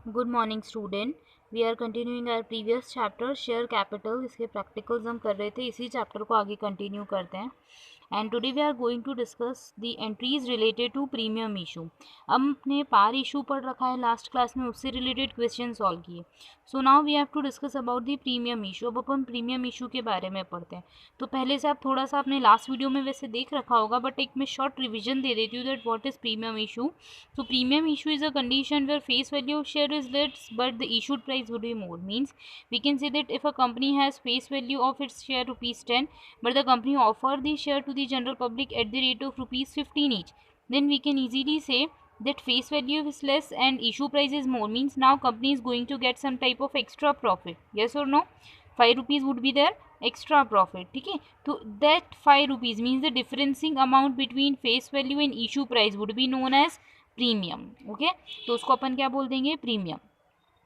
Good morning student. We are continuing our previous chapter share capital. इसके practicals हम कर रहे थे, इसी चैप्टर को आगे कंटिन्यू करते हैं। And today we are going to discuss the entries related to premium issue. अब हमने पार इशू पढ़ रखा है लास्ट क्लास में, उससे रिलेटेड क्वेश्चन सॉल्व किए। So now we have to discuss about the premium issue. अब अपन प्रीमियम इशू के बारे में पढ़ते हैं। तो पहले से आप थोड़ा सा अपने लास्ट वीडियो में वैसे देख रखा होगा, बट एक मैं शॉर्ट रिविजन दे देती हूँ that what is premium issue. So premium issue is a condition where face value of share is less but the issued price would be more. Means we can say that if a company has face value of its share rupees 10 but the company offer the share to the general public at the rate of rupees 15 each, then we can easily say that face value is less and issue price is more. Means now company is going to get some type of extra profit. Yes or no? 5 rupees would be their extra profit. ठीक है, तो that 5 rupees means the differencing amount between face value and issue price would be known as premium. Okay, तो उसको अपन क्या बोल देंगे? Premium.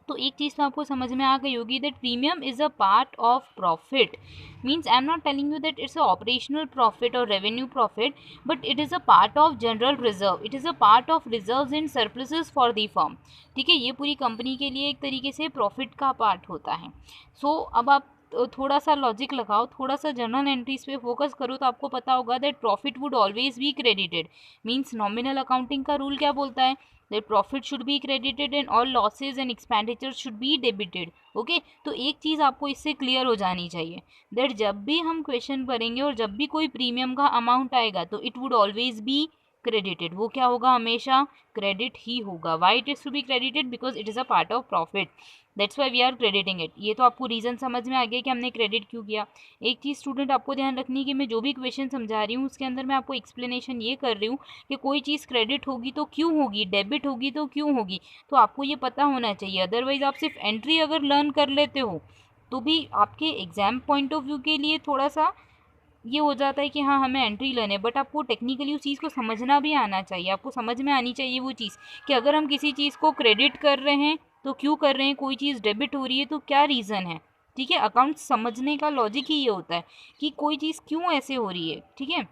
तो एक चीज़ तो आपको समझ में आ गई होगी that premium is a part of profit. Means I am not telling you that it's a operational profit और revenue profit, but it is a part of general reserve. It is a part of reserves and surpluses for the firm. ठीक है, ये पूरी company के लिए एक तरीके से प्रॉफिट का पार्ट होता है. सो अब आप थोड़ा सा लॉजिक लगाओ, थोड़ा सा जर्नल एंट्रीज पे फोकस करो, तो आपको पता होगा that profit would always be credited. Means nominal accounting का रूल क्या बोलता है? That profit should be credited and all losses and expenditure should be debited. Okay, तो एक चीज़ आपको इससे क्लियर हो जानी चाहिए दैट जब भी हम क्वेश्चन करेंगे और जब भी कोई प्रीमियम का अमाउंट आएगा तो it would always be credited. वो क्या होगा? हमेशा क्रेडिट ही होगा. Why it is to be credited? Because it is a part of profit. That's why we are crediting it. ये तो आपको रीज़न समझ में आ गया कि हमने क्रेडिट क्यों किया. एक चीज़ स्टूडेंट आपको ध्यान रखनी है कि मैं जो भी क्वेश्चन समझा रही हूँ उसके अंदर मैं आपको एक्सप्लेनेशन ये कर रही हूँ कि कोई चीज़ क्रेडिट होगी तो क्यों होगी, डेबिट होगी तो क्यों होगी, तो आपको ये पता होना चाहिए. अदरवाइज आप सिर्फ एंट्री अगर लर्न कर लेते हो तो भी आपके एग्जाम पॉइंट ऑफ व्यू के लिए थोड़ा सा ये हो जाता है कि हाँ हमें एंट्री लेने, बट आपको टेक्निकली उस चीज़ को समझना भी आना चाहिए. आपको समझ में आनी चाहिए वो चीज़ कि अगर हम किसी चीज़ को क्रेडिट कर रहे हैं तो क्यों कर रहे हैं, कोई चीज़ डेबिट हो रही है तो क्या रीज़न है. ठीक है, अकाउंट समझने का लॉजिक ही ये होता है कि कोई चीज़ क्यों ऐसे हो रही है. ठीक है,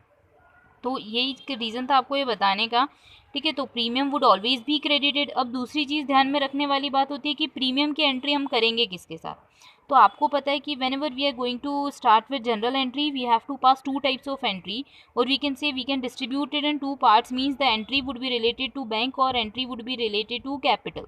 तो यही रीज़न था आपको ये बताने का. ठीक है, तो premium would always be credited. अब दूसरी चीज़ ध्यान में रखने वाली बात होती है कि प्रीमियम की एंट्री हम करेंगे किसके साथ. तो आपको पता है कि whenever we are going to start with general entry we have to pass two types of entry, और we can say we can distribute it in two parts. Means the entry would be related to bank और entry would be related to capital.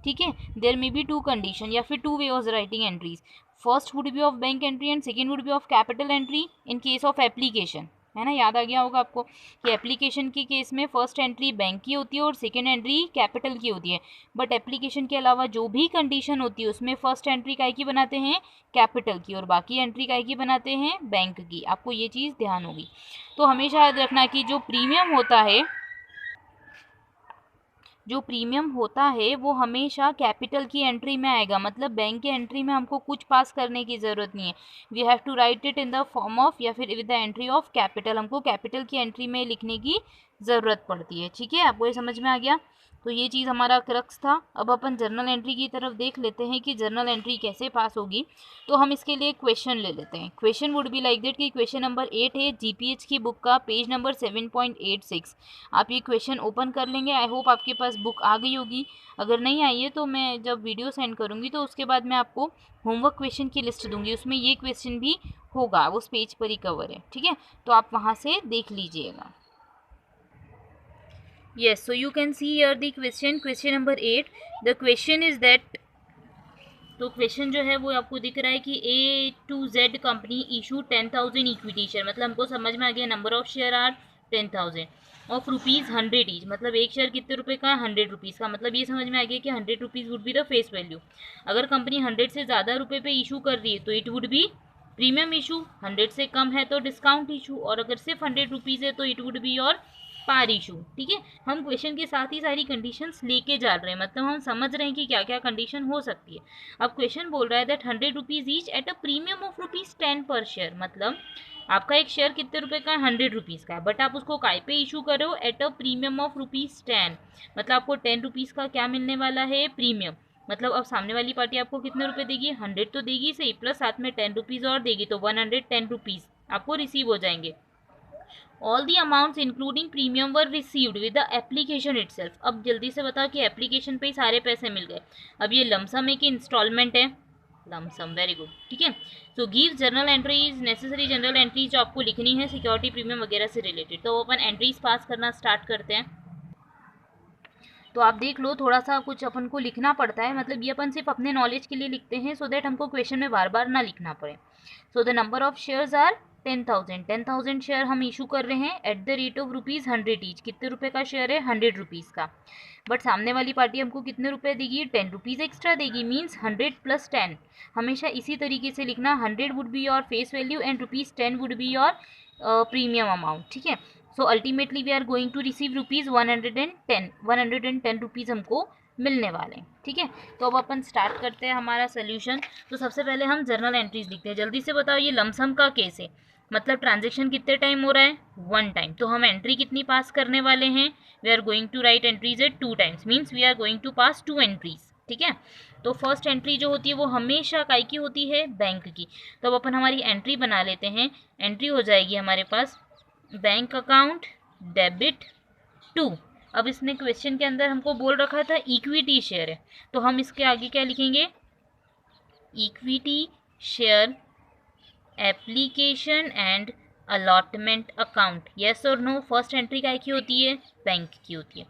ठीक है, there may be two condition या फिर two way of writing entries. First would be of bank entry and second would be of capital entry in case of application. है ना, याद आ गया होगा आपको कि एप्लीकेशन के केस में फर्स्ट एंट्री बैंक की होती है और सेकेंड एंट्री कैपिटल की होती है. बट एप्लीकेशन के अलावा जो भी कंडीशन होती है उसमें फर्स्ट एंट्री काय की बनाते हैं? कैपिटल की, और बाकी एंट्री काय की बनाते हैं? बैंक की. आपको ये चीज़ ध्यान होगी. तो हमेशा याद रखना कि जो प्रीमियम होता है वो हमेशा कैपिटल की एंट्री में आएगा. मतलब बैंक की एंट्री में हमको कुछ पास करने की ज़रूरत नहीं है. We have to write it in the form of या फिर with the entry of capital. हमको कैपिटल की एंट्री में लिखने की ज़रूरत पड़ती है. ठीक है, आपको ये समझ में आ गया. तो ये चीज़ हमारा क्रक्स था. अब अपन जर्नल एंट्री की तरफ देख लेते हैं कि जर्नल एंट्री कैसे पास होगी. तो हम इसके लिए क्वेश्चन ले लेते हैं. Question would be like that कि क्वेश्चन नंबर 8 है जीपीएच की बुक का, पेज नंबर 7.86. आप ये क्वेश्चन ओपन कर लेंगे. आई होप आपके पास बुक आ गई होगी. अगर नहीं आई है तो मैं जब वीडियो सेंड करूँगी तो उसके बाद मैं आपको होमवर्क क्वेश्चन की लिस्ट दूंगी, उसमें ये क्वेश्चन भी होगा, उस पेज पर ही कवर है. ठीक है, तो आप वहाँ से देख लीजिएगा. Yes, so you can see here the question number 8. The question is that, तो क्वेश्चन जो है वो आपको दिख रहा है कि A to Z company issue 10,000 equity share. मतलब हमको समझ में आ गया number of share are 10,000 of rupees 100 each. मतलब एक शेयर कितने रुपए का? 100 रुपीज़ का. मतलब ये समझ में आ गया कि 100 rupees would be the face value. अगर कंपनी 100 से ज़्यादा रुपये पे इशू कर रही है तो it would B premium issue. 100 से कम है तो डिस्काउंट इशू, और अगर सिर्फ 100 रुपीज़ है तो it would be your par issue. ठीक है, हम क्वेश्चन के साथ ही सारी कंडीशंस लेके जा रहे हैं. मतलब हम समझ रहे हैं कि क्या क्या कंडीशन हो सकती है. अब क्वेश्चन बोल रहा है that 100 rupees each at a premium of rupees 10 पर शेयर. मतलब आपका एक शेयर कितने रुपए का है? 100 रुपीज़ का, बट आप उसको काय पे इशू कर रहे हो? At a premium of rupees 10. मतलब आपको 10 रुपीज़ का क्या मिलने वाला है? प्रीमियम. मतलब अब सामने वाली पार्टी आपको कितने रुपए देगी? 100 तो देगी सही, प्लस साथ में 10 रुपीज़ और देगी, तो 110 रुपीज़ आपको रिसीव हो जाएंगे. All the amounts including premium were received with the application itself. अब जल्दी से बताओ कि एप्लीकेशन पे ही सारे पैसे मिल गए। अब ये लमसम है कि इंस्टॉलमेंट है? लमसम, वेरी गुड, ठीक है। So give journal entries, necessary general entries जो आपको लिखनी है सिक्योरिटी प्रीमियम वगैरह से रिलेटेड। तो अपन एंट्रीज पास करना स्टार्ट करते हैं। तो आप देख लो, थोड़ा सा कुछ अपन को लिखना पड़ता है, मतलब ये अपन सिर्फ अपने नॉलेज के लिए लिखते हैं सो दैट हमको क्वेश्चन में बार बार ना लिखना पड़े। So the number of shares are 10,000 share हम इशू कर रहे हैं at the rate of ₹100 each. कितने रुपए का शेयर है? 100 रुपीज़ का। बट सामने वाली पार्टी हमको कितने रुपए देगी? 10 रुपीज़ एक्स्ट्रा देगी, मीन्स 100 + 10। हमेशा इसी तरीके से लिखना, 100 would be your face value and ₹10 would be your premium amount, ठीक है। So ultimately we are going to receive ₹110 rupees हमको मिलने वाले हैं, ठीक है। तो अब अपन स्टार्ट करते हैं हमारा सोल्यूशन। तो सबसे पहले हम जर्नल एंट्रीज लिखते हैं। जल्दी से बताओ, ये लमसम का केस है, मतलब ट्रांजेक्शन कितने टाइम हो रहा है? 1 टाइम। तो हम एंट्री कितनी पास करने वाले हैं? We are going to write entries at 2 times, means we are going to pass 2 entries, ठीक है। तो फर्स्ट एंट्री जो होती है वो हमेशा काय की होती है? बैंक की। तो अब अपन हमारी एंट्री बना लेते हैं। एंट्री हो जाएगी हमारे पास बैंक अकाउंट डेबिट टू। अब इसने क्वेश्चन के अंदर हमको बोल रखा था इक्विटी शेयर है, तो हम इसके आगे क्या लिखेंगे? Equity share application and allotment account. Yes और नो? फर्स्ट एंट्री काय की होती है? बैंक की होती है।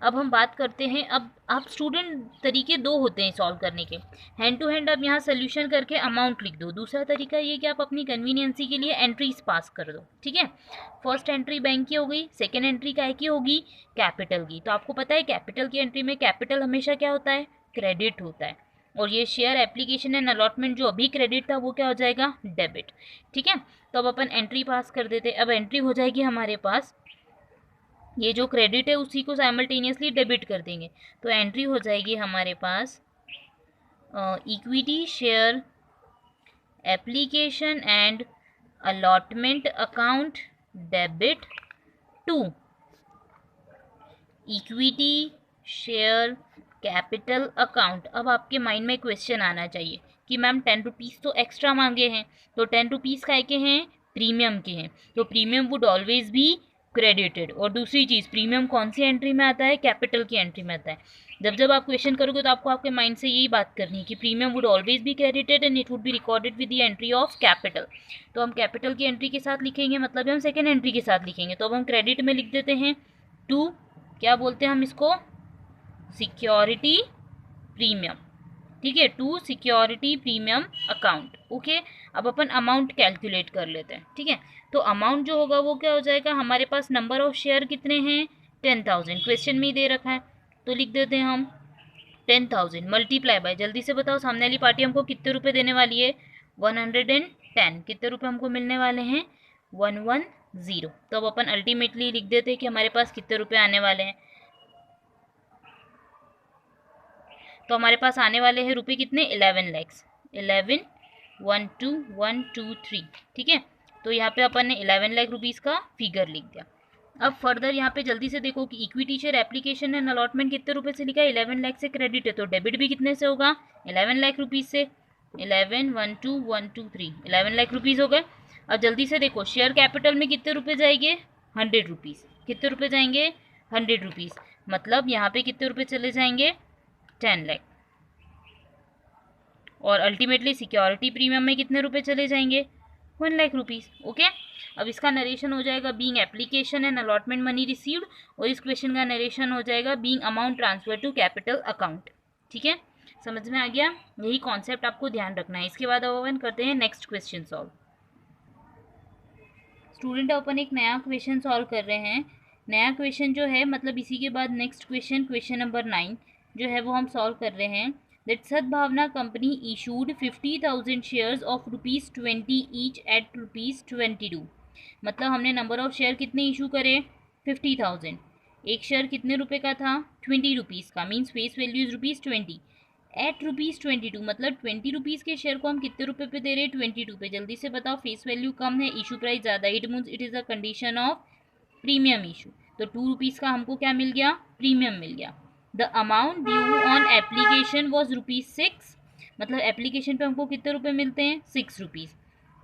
अब हम बात करते हैं, अब आप स्टूडेंट, तरीके दो होते हैं सॉल्व करने के। हैंड टू हैंड आप यहाँ सोल्यूशन करके अमाउंट लिख दो। दूसरा तरीका ये कि आप अपनी कन्वीनियंसी के लिए एंट्रीज पास कर दो, ठीक है। फर्स्ट एंट्री बैंक की हो गई, सेकेंड एंट्री काय की होगी? कैपिटल की। तो आपको पता है कैपिटल की एंट्री में कैपिटल हमेशा क्या होता है? क्रेडिट होता है। और ये शेयर एप्लीकेशन एंड अलॉटमेंट जो अभी क्रेडिट था वो क्या हो जाएगा? डेबिट, ठीक है। तो अब अपन एंट्री पास कर देते। अब एंट्री हो जाएगी हमारे पास, ये जो क्रेडिट है उसी को साइमल्टेनियसली डेबिट कर देंगे। तो एंट्री हो जाएगी हमारे पास equity share application and allotment account debit to equity share capital account. अब आपके माइंड में क्वेश्चन आना चाहिए कि मैम 10 रुपीज़ तो एक्स्ट्रा मांगे हैं, तो 10 रुपीज़ काय के हैं? प्रीमियम के हैं। तो premium would always be credited. और दूसरी चीज़, प्रीमियम कौन सी एंट्री में आता है? कैपिटल की एंट्री में आता है। जब जब आप क्वेश्चन करोगे तो आपको आपके माइंड से यही बात करनी है कि premium would always be credited and it would be recorded with the entry of capital. तो हम कैपिटल की एंट्री के साथ लिखेंगे, मतलब हम सेकेंड एंट्री के साथ लिखेंगे। तो अब हम क्रेडिट में लिख देते हैं टू, क्या बोलते हैं हम इसको? सिक्योरिटी प्रीमियम, ठीक है, to security premium account, okay. अब अपन अमाउंट कैलकुलेट कर लेते हैं, ठीक है। तो अमाउंट जो होगा वो क्या हो जाएगा? हमारे पास नंबर ऑफ शेयर कितने हैं? 10,000, क्वेश्चन में ही दे रखा है, तो लिख देते हैं हम 10,000 मल्टीप्लाई बाय, जल्दी से बताओ सामने वाली पार्टी हमको कितने रुपए देने वाली है? 110। कितने रुपए हमको मिलने वाले हैं? 110। तो अब अपन अल्टीमेटली लिख देते हैं कि हमारे पास कितने रुपए आने वाले हैं। तो हमारे पास आने वाले हैं रुपये कितने? 11 लैक्स। 11 1 2 1 2 3, ठीक है। तो यहाँ पे अपन ने 11 लाख रुपीज़ का फिगर लिख दिया। अब फर्दर यहाँ पे जल्दी से देखो कि equity share application and allotment कितने रुपए से लिखा है? 11 लाख से क्रेडिट है, तो डेबिट भी कितने से होगा? 11 लाख रुपीज़ से। 11 1 2 1 2 3, 11 लाख रुपीज़ हो गए। अब जल्दी से देखो शेयर कैपिटल में कितने रुपये जाएंगे? 100 रुपीज़। कितने रुपये जाएंगे? 100 रुपीज़। मतलब यहाँ पे कितने रुपये चले जाएंगे? 10 लाख। और अल्टीमेटली सिक्योरिटी प्रीमियम में कितने रुपए चले जाएंगे? 1 लाख रुपीज़, ओके। अब इसका नरेशन हो जाएगा being application and allotment money received, और इस क्वेश्चन का नरेशन हो जाएगा being amount transfer to capital account, ठीक है। समझ में आ गया? यही कॉन्सेप्ट आपको ध्यान रखना है। इसके बाद अपन करते हैं नेक्स्ट क्वेश्चन सॉल्व। स्टूडेंट अपन एक नया क्वेश्चन सॉल्व कर रहे हैं। नया क्वेश्चन जो है, मतलब इसी के बाद नेक्स्ट क्वेश्चन, क्वेश्चन नंबर 9 जो है वो हम सॉल्व कर रहे हैं। दैट सद्भावना company issued 50,000 shares of ₹20 each eight ₹22। मतलब हमने नंबर ऑफ शेयर कितने इशू करे? 50,000। एक शेयर कितने रुपए का था? 20 रुपीज़ का, means face value is ₹20 at ₹22, मतलब 20 रुपीज़ के शेयर को हम कितने रुपए पे दे रहे हैं? 22 पे। जल्दी से बताओ, फेस वैल्यू कम है, इशू प्राइस ज़्यादा, it means it is a condition of premium issue. तो 2 रुपीज़ का हमको क्या मिल गया? प्रीमियम मिल गया। The amount due on application was ₹6, मतलब एप्लीकेशन पे हमको कितने रुपए मिलते हैं? 6 रुपीज़।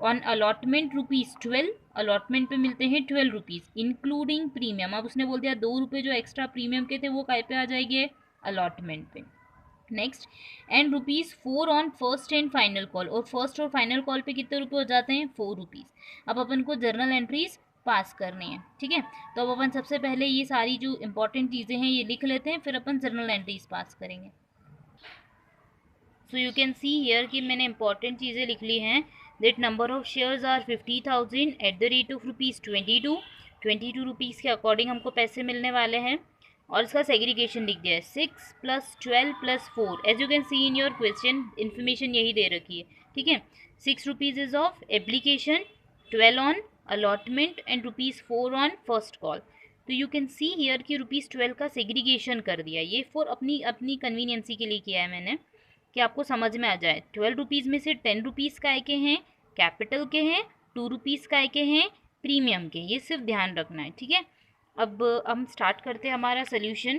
ऑन अलॉटमेंट ₹12, अलॉटमेंट पे मिलते हैं 12 रुपीज़ इंक्लूडिंग प्रीमियम। अब उसने बोल दिया 2 रुपये जो एक्स्ट्रा प्रीमियम के थे वो काय पे आ जाएंगे, अलॉटमेंट पे। Next, and ₹4 on first and final call, और फर्स्ट और फाइनल कॉल पे कितने रुपए हो जाते हैं, 4 रुपीज़। अब अपन को जर्नल एंट्रीज पास करनी है, ठीक है। तो अब अपन सबसे पहले ये सारी जो इंपॉर्टेंट चीज़ें हैं ये लिख लेते हैं, फिर अपन जर्नल एंट्रीज पास करेंगे। So you can see here कि मैंने इंपॉर्टेंट चीज़ें लिख ली हैं। That number of shares are 50,000 at the rate of ₹22 rupees के अकॉर्डिंग हमको पैसे मिलने वाले हैं। और इसका सेग्रीगेशन लिख दिया है 6 + 12 + 4। As you can see in your question information यही दे रखी है, ठीक है। 6 rupees is of application, 12 on allotment and ₹4 on first call. तो यू कैन सी हियर कि ₹12 का सेग्रीगेशन कर दिया, ये फॉर अपनी अपनी कन्वीनियंसी के लिए किया है मैंने कि आपको समझ में आ जाए। 12 रुपीज़ में से 10 रुपीज़ काय के हैं, कैपिटल के हैं, 2 रुपीज़ काय के हैं, प्रीमियम के। ये सिर्फ ध्यान रखना है, ठीक है। अब हम स्टार्ट करते हैं हमारा solution.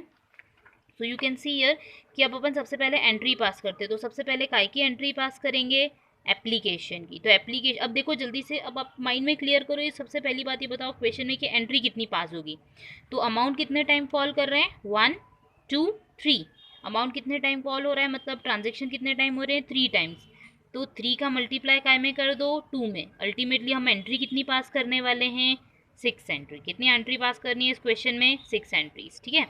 So you can see here कि अब अपन सबसे पहले एंट्री पास करते हैं। तो सबसे पहले काय की एंट्री पास करेंगे, एप्लीकेशन की। तो एप्लीकेशन, अब देखो जल्दी से, अब आप माइंड में क्लियर करो। ये सबसे पहली बात ये बताओ क्वेश्चन में कि एंट्री कितनी पास होगी। तो अमाउंट कितने टाइम फॉल कर रहे हैं, 1 2 3। अमाउंट कितने टाइम कॉल हो रहा है, मतलब ट्रांजेक्शन कितने टाइम हो रहे हैं, 3 टाइम्स। तो 3 का मल्टीप्लाई काय में कर दो, 2 में। अल्टीमेटली हम एंट्री कितनी पास करने वाले हैं, 6 एंट्री। कितनी एंट्री पास करनी है इस क्वेश्चन में, 6 एंट्रीज, ठीक है।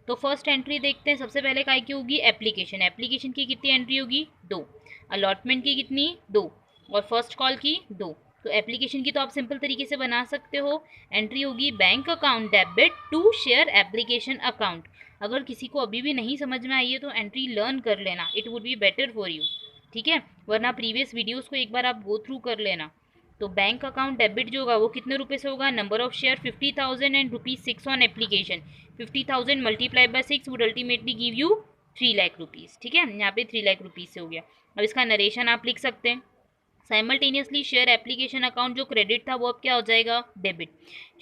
तो फर्स्ट एंट्री देखते हैं। सबसे पहले काय की होगी, एप्लीकेशन। एप्लीकेशन की कितनी एंट्री होगी, 2। अलॉटमेंट की कितनी, 2। और फर्स्ट कॉल की 2। तो एप्लीकेशन की तो आप सिंपल तरीके से बना सकते हो। एंट्री होगी bank account debit to share application account. अगर किसी को अभी भी नहीं समझ में आई है तो एंट्री लर्न कर लेना, it would be better for you, ठीक है। वरना प्रीवियस वीडियोस को एक बार आप गो थ्रू कर लेना। तो बैंक अकाउंट डेबिट जो होगा वो कितने रुपए से होगा, number of share 50,000 and ₹6 on application. 50,000 multiply by 6 would ultimately give you 3 lakh rupees, ठीक है। यहाँ पे 3 लाख रुपीज़ से हो गया। अब इसका नरेशन आप लिख सकते हैं। साइमल्टेनियसली शेयर एप्लीकेशन अकाउंट जो क्रेडिट था वो अब क्या हो जाएगा, debit.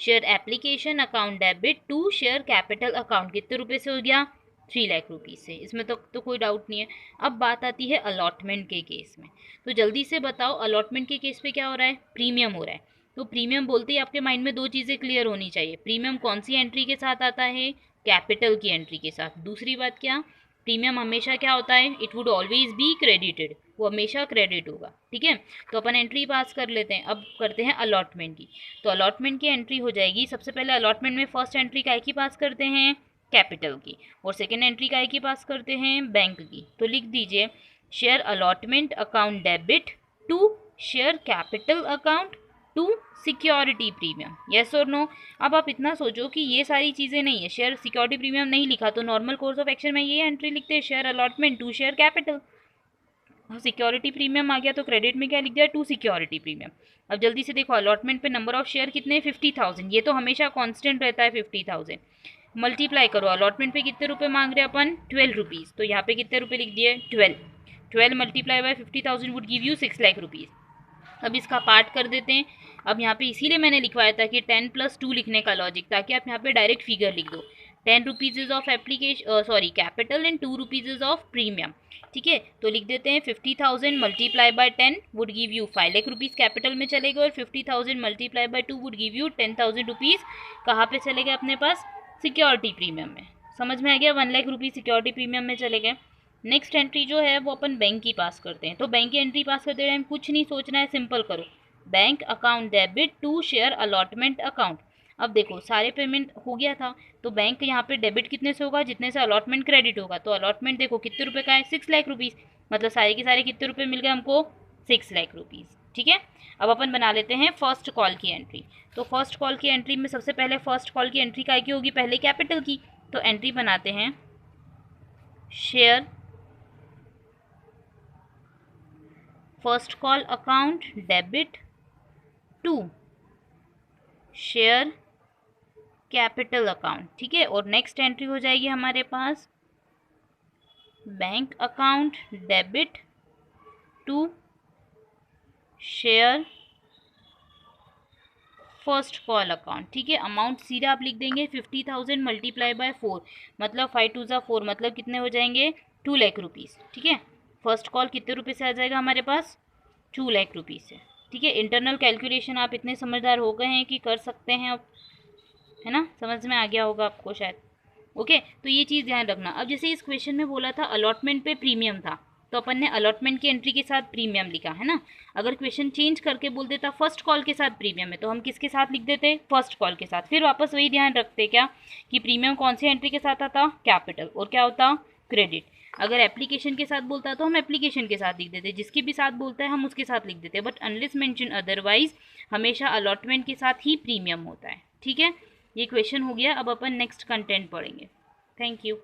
Share application account debit to share capital account कितने रुपए से हो गया, 3 लाख रुपीज़ से। इसमें तो कोई डाउट नहीं है। अब बात आती है अलॉटमेंट के केस में। तो जल्दी से बताओ अलॉटमेंट के केस पे क्या हो रहा है, प्रीमियम हो रहा है। तो प्रीमियम बोलते ही आपके माइंड में 2 चीज़ें क्लियर होनी चाहिए। प्रीमियम कौन सी एंट्री के साथ आता है, कैपिटल की एंट्री के साथ। दूसरी बात क्या, प्रीमियम हमेशा क्या होता है, it would always be credited, वो हमेशा क्रेडिट होगा, ठीक है। तो अपन एंट्री पास कर लेते हैं। अब करते हैं अलॉटमेंट की। तो अलॉटमेंट की एंट्री हो जाएगी। सबसे पहले अलॉटमेंट में फर्स्ट एंट्री काय की पास करते हैं, कैपिटल की, और सेकेंड एंट्री काय की पास करते हैं, बैंक की। तो लिख दीजिए share allotment account debit to share capital account to security premium, yes और नो। अब आप इतना सोचो कि ये सारी चीज़ें नहीं है, शेयर सिक्योरिटी प्रीमियम नहीं लिखा तो नॉर्मल कोर्स ऑफ एक्शन में ये एंट्री लिखते हैं, share allotment to share capital. Security premium आ गया तो क्रेडिट में क्या लिख दिया, टू सिक्योरिटी प्रीमियम। अब जल्दी से देखो अलॉटमेंट पे नंबर ऑफ शेयर कितने, 50,000। ये तो हमेशा कांस्टेंट रहता है 50,000। मल्टीप्लाई करो, अलॉटमेंट पे कितने रुपए मांग रहे हैं अपन, 12 रुपीज़। तो यहाँ पे कितने रुपए लिख दिए, 12 multiply by 50,000 would give you 6 lakh rupees. अब इसका पार्ट कर देते हैं। अब यहाँ पे इसीलिए मैंने लिखवाया था कि 10 + 2 लिखने का लॉजिक, ताकि आप यहाँ पे डायरेक्ट फिगर लिख दो। 10 rupees is of application, sorry capital, and 2 rupees is of premium, ठीक है। तो लिख देते हैं 50,000 multiply by 10 would give you 5 lakh rupees capital में चले गए, और 50,000 multiply by 2 would give you 10,000 rupees कहाँ पे चले गए अपने पास, सिक्योरिटी प्रीमियम में। समझ में आ गया, 1 लाख रुपीज़ सिक्योरिटी प्रीमियम में चले गए। नेक्स्ट एंट्री जो है वो अपन बैंक की पास करते हैं। तो बैंक की एंट्री पास करते टाइम कुछ नहीं सोचना है, सिंपल करो, bank account debit to share allotment account. अब देखो सारे पेमेंट हो गया था, तो बैंक यहाँ पे डेबिट कितने से होगा, जितने से अलॉटमेंट क्रेडिट होगा। तो अलॉटमेंट देखो कितने रुपए का है, 6 लाख रुपीज़, मतलब सारे के सारे कितने रुपए मिल गए हमको, 6 लाख रुपीज़, ठीक है। अब अपन बना लेते हैं फर्स्ट कॉल की एंट्री। तो फर्स्ट कॉल की एंट्री में सबसे पहले फर्स्ट कॉल की एंट्री काय की होगी, पहले कैपिटल की। तो एंट्री बनाते हैं share first call account debit to share capital account, ठीक है। और नेक्स्ट एंट्री हो जाएगी हमारे पास bank account debit to share first call account, ठीक है। अमाउंट सीधा आप लिख देंगे 50,000 मल्टीप्लाई बाय 4, मतलब 5 2 ज़ा 4, मतलब कितने हो जाएंगे, 2 लाख रुपीज़, ठीक है। फर्स्ट कॉल कितने रुपए से आ जाएगा हमारे पास, 2 लाख रुपीज़ से, ठीक है, इंटरनल कैलकुलेशन आप इतने समझदार हो गए हैं कि कर सकते हैं अब, है ना, समझ में आ गया होगा आपको शायद। ओके, तो ये चीज़ ध्यान रखना। अब जैसे इस क्वेश्चन में बोला था अलॉटमेंट पे प्रीमियम था, तो अपन ने अलॉटमेंट की एंट्री के साथ प्रीमियम लिखा, है ना। अगर क्वेश्चन चेंज करके बोल देता फर्स्ट कॉल के साथ प्रीमियम है, तो हम किसके साथ लिख देते, फर्स्ट कॉल के साथ। फिर वापस वही ध्यान रखते क्या कि प्रीमियम कौन सी एंट्री के साथ आता, कैपिटल, और क्या होता, क्रेडिट। अगर एप्लीकेशन के साथ बोलता तो हम एप्लीकेशन के साथ लिख देते, जिसके भी साथ बोलता है हम उसके साथ लिख देते, बट अनलेस मेंशन अदरवाइज हमेशा अलॉटमेंट के साथ ही प्रीमियम होता है। ठीक है, ये क्वेश्चन हो गया। अब अपन नेक्स्ट कंटेंट पढ़ेंगे। Thank you.